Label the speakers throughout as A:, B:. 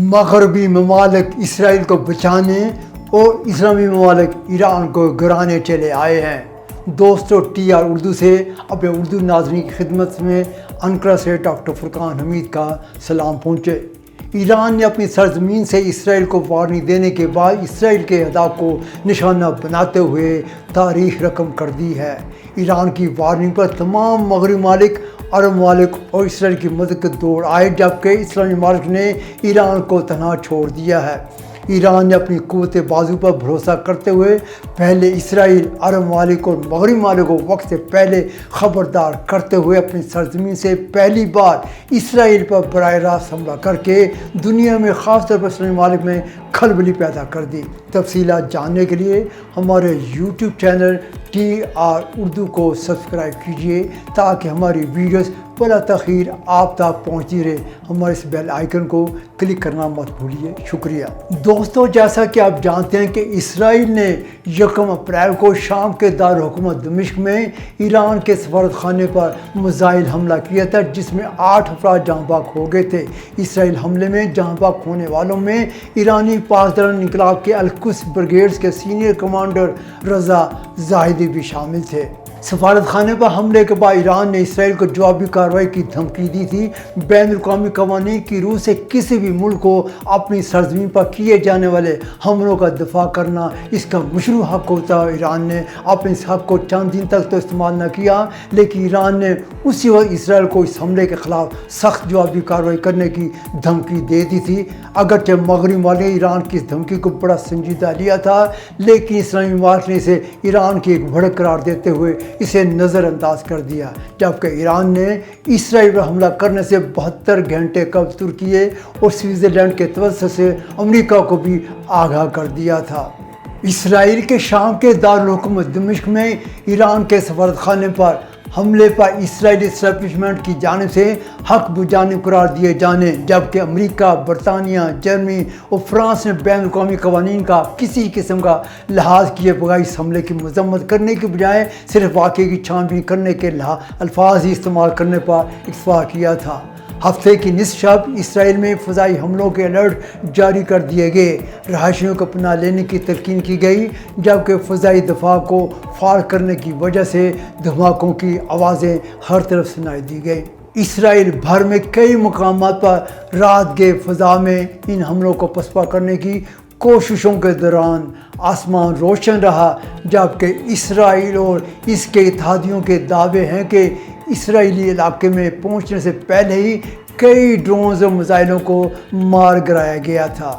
A: मगरबी ममालिक इसराइल को बचाने और इस्लामी ममालिक ईरान को गिराने चले आए हैं। दोस्तों, TR उर्दू से अपने उर्दू नाज़रीन की खिदमत में अनकरा से डॉक्टर फुरकान हमीद का सलाम पहुँचे। ईरान ने अपनी सरजमीन से इसराइल को वार्निंग देने के बाद इसराइल के अहदाफ को निशाना बनाते हुए तारीख रकम कर दी है। ईरान की वार्निंग पर तमाम मगरबी ममालिक, अरब ममालिक और इसराइल की मदद की दौड़ आए, जबकि इस्लामी ममालिक ने ईरान को तनहा छोड़ दिया है। ईरान ने अपनी क़ुव्वत बाजू पर भरोसा करते हुए पहले इसराइल, अरब ममालिक और मगरबी ममालिक को वक्त से पहले ख़बरदार करते हुए अपनी सरजमीन से पहली बार इसराइल पर बराह रास्त हमला करके दुनिया में ख़ास तौर पर इस्लामी ममालिक में खलबली पैदा कर दी। तफसीलात जानने के लिए हमारे YouTube चैनल TR उर्दू को सब्सक्राइब कीजिए ताकि हमारी वीडियोस बला तख़ीर आप तक पहुँचती रहे। हमारे इस बेल आइकन को क्लिक करना मत भूलिए। शुक्रिया। दोस्तों, जैसा कि आप जानते हैं कि इसराइल ने 1 अप्रैल को शाम के दारुल हुकूमत दमिश्क में ईरान के सफारत खाने पर मिसाइल हमला किया था, जिसमें 8 अफराद जहाँ बाग हो गए थे। इसराइल हमले में जहाँ बाग होने वालों में ईरानी पासदारान इंक़लाब के अल-कुद्स ब्रिगेड्स के सीनियर कमांडर रज़ा ज़ाहिदी भी शामिल थे। सफारत खाने पर हमले के बाद ईरान ने इसराइल को जवाबी कार्रवाई की धमकी दी थी। बैनुल-अक़वामी क़वानीन की रूह से किसी भी मुल्क को अपनी सरज़मीन पर किए जाने वाले हमलों का दिफा करना इसका मशरू हक़ होता है। ईरान ने अपने इस हक़ को चंद दिन तक तो इस्तेमाल न किया, लेकिन ईरान ने उसी वक्त इसराइल को इस हमले के ख़िलाफ़ सख्त जवाबी कार्रवाई करने की धमकी दे दी थी। अगरचे मगरबी ममालिक ने ईरान की इस धमकी को बड़ा संजीदा लिया था, लेकिन इस्लामी ममालिक ने इसे ईरान की एक भड़क करार देते हुए इसे नज़रअंदाज कर दिया, जबकि ईरान ने इसराइल पर हमला करने से 72 घंटे कबल तुर्की और स्विट्ज़रलैंड के तवस्सुत से अमेरिका को भी आगाह कर दिया था। इसराइल के शाम के दारुल हुकूमत दमिश्क में ईरान के सफारत खाने पर हमले पर इसराइली एस्टेब्लिशमेंट की जानिब से हक बुजानिब करार दिए जाने, जबकि अमेरिका, बरतानिया, जर्मनी और फ्रांस ने बैनुल-अक़वामी क़वानीन का किसी किस्म का लिहाज किए बगैर इस हमले की मज़म्मत करने के बजाय सिर्फ वाक़े की छानबीन करने के अल्फाज ही इस्तेमाल करने पर इत्तफ़ाक़ किया था। हफ्ते की निस्फ़ शब इसराइल में फ़ज़ाई हमलों के अलर्ट जारी कर दिए गए। रहायशियों को पनाह लेने की तलकीन की गई, जबकि फ़ज़ाई दफ़ा को फ़ाल करने की वजह से धमाकों की आवाज़ें हर तरफ सुनाई दी गई। इसराइल भर में कई मकामात पर रात के फ़ज़ा में इन हमलों को पसपा करने की कोशिशों के दौरान आसमान रोशन रहा, जबकि इसराइल और इसके इत्तेहादियों के दावे हैं कि इसराइली इलाके में पहुंचने से पहले ही कई ड्रोन्स और मिसाइलों को मार गिराया गया था।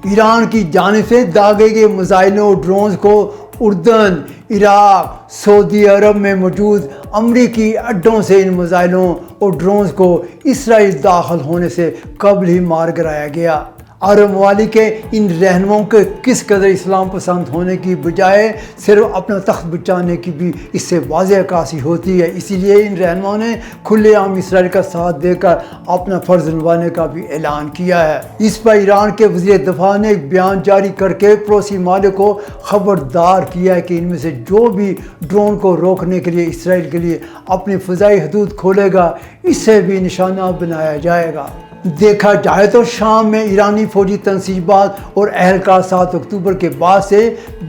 A: ईरान की जानिब से दागे गए मिसाइलों और ड्रोन्स को उर्दन, इराक, सऊदी अरब में मौजूद अमरीकी अड्डों से इन मिसाइलों और ड्रोन्स को इसराइल दाखिल होने से कबल ही मार गिराया गया। अरब ममालिक के इन रहनुमाओं के किस कदर इस्लाम पसंद होने की बजाय सिर्फ अपना तख्त बचाने की भी इससे वाज़ेह अक्कासी होती है। इसीलिए इन रहनुमाओं ने खुलेआम इसराइल का साथ देकर अपना फ़र्ज़ निभाने का भी ऐलान किया है। इस पर ईरान के वज़ीर दफ़ा ने एक बयान जारी करके पड़ोसी ममालिक को ख़बरदार किया है कि इनमें से जो भी ड्रोन को रोकने के लिए इसराइल के लिए अपनी फ़ज़ाई हदूद खोलेगा, इससे भी निशाना बनाया जाएगा। देखा जाए तो शाम में ईरानी फ़ौजी तनसीबात और अहलकार 7 अक्टूबर के बाद से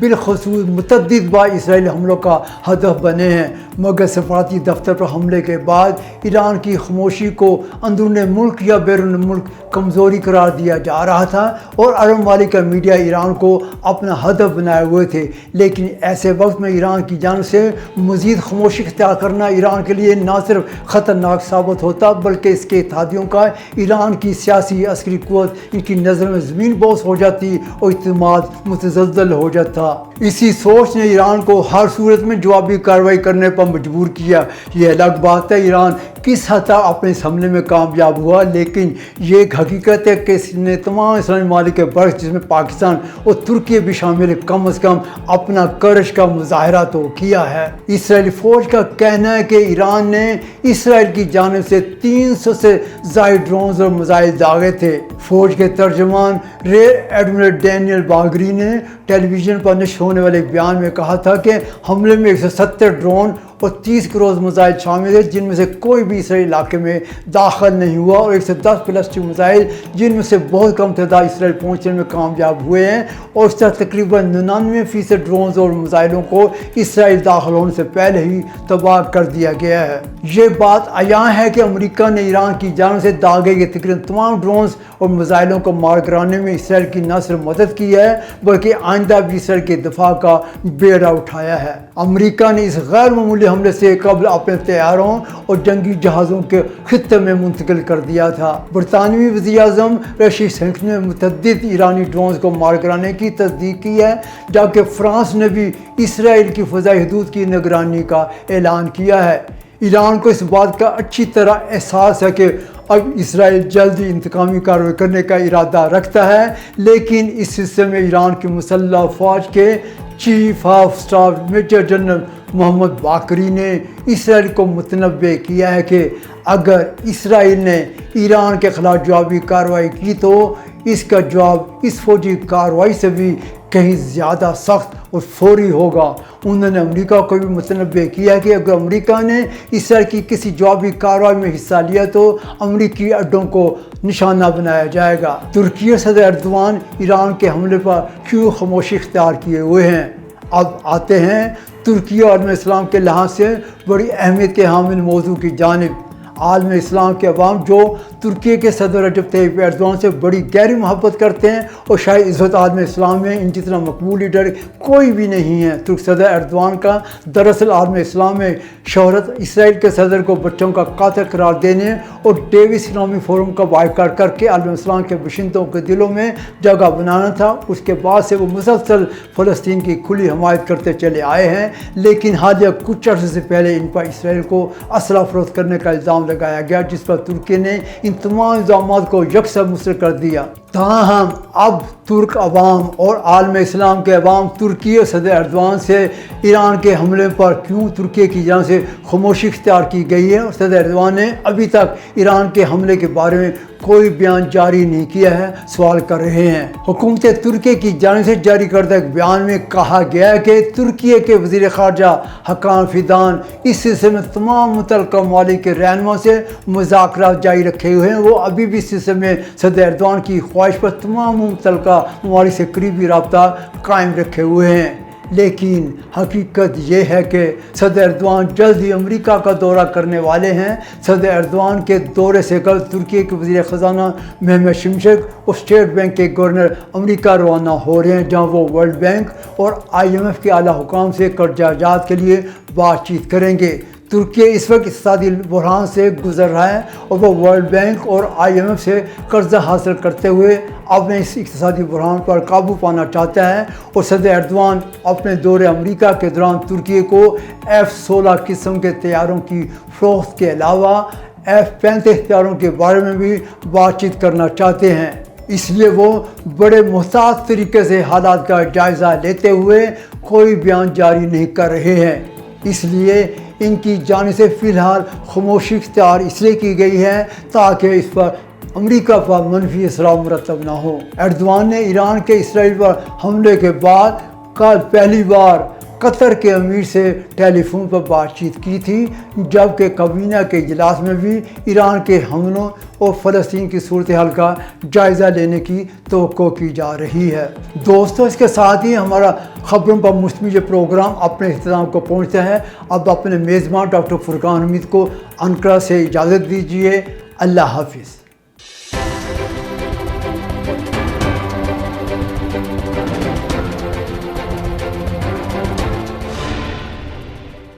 A: बिलखसूस मुतअद्दिद बार इसराइली हमलों का हदफ बने हैं, मगर सफारती दफ्तर पर हमले के बाद ईरान की खामोशी को अंदरूनी मुल्क या बैरून मुल्क कमज़ोरी करार दिया जा रहा था और अरब ममालिक का मीडिया ईरान को अपना हदफ बनाए हुए थे। लेकिन ऐसे वक्त में ईरान की जानिब से मज़ीद खामोशी इख्तियार करना ईरान के लिए न सिर्फ ख़तरनाक साबित होता, बल्कि इसके इत्तेहादियों का ईरान की सियासी अस्करी क़ुव्वत इनकी नज़र में ज़मीन बोस हो जाती और इत्मीनान मुतज़लज़ल हो जाता। इसी सोच ने ईरान को हर सूरत में जवाबी कार्रवाई करने पर मजबूर किया। यह अलग बात है ईरान किस हद तक अपने इस हमले में कामयाब हुआ, लेकिन ये एक हकीकत है कि इसने तमाम इस्लामी ममालिक के बर्क़, जिसमें पाकिस्तान और तुर्की भी शामिल है, कम अज़ कम अपना कर्श का मुज़ाहरा तो किया है। इसराइली फ़ौज का कहना है कि ईरान ने इसराइल की जानिब से 300 से ज़ायद ड्रोन्स और मिसाइल दागे थे। फ़ौज के तर्जुमान रेयर एडमिरल डैनियल बागरी ने टेलीविज़न पर नश्र होने वाले एक बयान में कहा था कि हमले में 170 ड्रोन और 30 क्रूज मिसाइल शामिल है, जिनमें से कोई भी इसराइल इलाके में दाखिल नहीं हुआ, और 110 बैलिस्टिक मिसाइल जिनमें से बहुत कम तादाद इसराइल पहुँचने में कामयाब हुए हैं। और इस तरह तकरीबन 99% ड्रोन और मिसाइलों को इसराइल दाखिल होने से पहले ही तबाह कर दिया गया है। ये बात अयां है कि अमेरिका ने ईरान की जानिब से दागे गए तकरीबन तमाम ड्रोन और मिसाइलों को मार गिराने में इसराइल की न सिर्फ मदद की है, बल्कि आइंदा भी इसराइल के दफा का बेड़ा उठाया है। अमेरिका ने इस गैर मामूली हमले से कबल अपने तैयारों और जंगी जहाज़ों के खित्ते में मुंतकिल कर दिया था। बरतानवी वज़ीर-ए-आज़म रशीद सुनक ने मुतअद्दिद ईरानी ड्रोन को मार गिराने की तस्दीक की है, जबकि फ्रांस ने भी इसराइल की फ़ज़ाई हदूद की निगरानी का ऐलान किया है। ईरान को इस बात का अच्छी तरह एहसास है कि अब इसराइल जल्द ही इंतकामी कार्रवाई करने का इरादा रखता है, लेकिन इस हिस्से में ईरान की मुसल्लह फ़ौज के chief of staff major general Mohammad Bagheri ने इसराइल को मुतनब्बे किया है कि अगर इसराइल ने ईरान के ख़िलाफ़ जवाबी कार्रवाई की तो इसका जवाब इस फौजी कार्रवाई से भी कहीं ज़्यादा सख्त और फौरी होगा। उन्होंने अमेरिका को भी मुतनब्बे किया कि अगर अमेरिका ने इसराइल की किसी जवाबी कार्रवाई में हिस्सा लिया तो अमेरिकी अड्डों को निशाना बनाया जाएगा। तुर्की और सदर एर्दोआन ईरान के हमले पर क्यों खामोशी इख्तियार किए हुए हैं। अब आते हैं तुर्की और आलम इस्लाम के लिहाज से बड़ी अहमियत के हामिल मौजू की जानिब। आलम इस्लाम के अवाम जो तुर्की के सदर रजब तैयब एर्दोआन से बड़ी गहरी मोहब्बत करते हैं, और शायद इस वक्त आलम इस्लाम में इन जितना मकबूल लीडर कोई भी नहीं है। तुर्क सदर एर्दोआन का दरअसल आलम इस्लाम में शोहरत इसराइल के सदर को बच्चों का कातिल करार देने और डेविस इस्लामी फोरम का बाइकाट करके आलम इस्लाम के बशिंदों के दिलों में जगह बनाना था। उसके बाद से वो मुसलसल फ़लस्तीन की खुली हमायत करते चले आए हैं, लेकिन हालिया कुछ अर्से से पहले इन पर इसराइल को असला फरोख्त करने का इल्ज़ाम लगाया गया, जिस पर तुर्की ने इन तमाम इल्ज़ामात को यकसा मुस्तरद कर दिया। ताहम अब तुर्क अवाम और आलम इस्लाम के अवाम तुर्की और सदर एर्दोआन से ईरान के हमले पर क्यों तुर्की की जानिब से खामोशी इख्तियार की गई है, और सदर एर्दोआन ने अभी तक ईरान के हमले के बारे में कोई बयान जारी नहीं किया है, सवाल कर रहे हैं। हुकूमत तुर्की की जानिब से जारी करदा एक बयान में कहा गया है कि तुर्की के वज़ीर ख़ारजा हकान फिदान इस सिलसिले में तमाम मुतल्लिक़ा ममालिक के रहनुमा से मुज़ाकरात जारी रखे हुए हैं। वो अभी भी इस सिलसिले में सदर एर्दोआन की ख्वाहिश पर तमाम मुतल्लिक़ा ममालिक से करीबी रब्ता कायम रखे हुए हैं। लेकिन हकीकत ये है कि सदर एर्दोआन जल्द ही अमेरिका का दौरा करने वाले हैं। सदर एर्दोआन के दौरे से कल तुर्की के वज़ीर ख़ज़ाना महमद शिमशक और स्टेट बैंक के गवर्नर अमेरिका रवाना हो रहे हैं, जहां वो वर्ल्ड बैंक और IMF के आला हुकाम से कर्जा आजाद के लिए बातचीत करेंगे। तुर्की इस वक्त इक़्तिसादी बहरान से गुजर रहा है और वो वर्ल्ड बैंक और IMF से कर्जा हासिल करते हुए अपने इस इक़्तिसादी बहरान पर काबू पाना चाहता है। और सदर एर्दोआन अपने दौरे अमेरिका के दौरान तुर्की को F-16 किस्म के तैयारों की फ़रोख्त के अलावा F-35 तैयारों के बारे में भी बातचीत करना चाहते हैं। इसलिए वो बड़े मुहतात तरीके से हालात का जायज़ा लेते हुए कोई बयान जारी नहीं कर रहे हैं। इसलिए इनकी जानिब से फ़िलहाल खामोशी इख्तियार इसलिए की गई है ताकि इस पर अमेरिका पर मनफी असरात मुरतब ना हो। एर्दोआन ने ईरान के इसराइल पर हमले के बाद कल पहली बार कतर के अमीर से टेलीफोन पर बातचीत की थी, जबकि काबीना के इजलास में भी ईरान के हमलों और फ़लस्तीन की सूरत हाल का जायज़ा लेने की तवक्को की जा रही है। दोस्तों, इसके साथ ही हमारा ख़बरों पर मुश्तमिल प्रोग्राम अपने इख्तिताम को पहुँचता है। अब अपने मेज़बान डॉक्टर फुरकान हमीद को अनकरा से इजाज़त दीजिए। अल्लाह हाफ़िज़।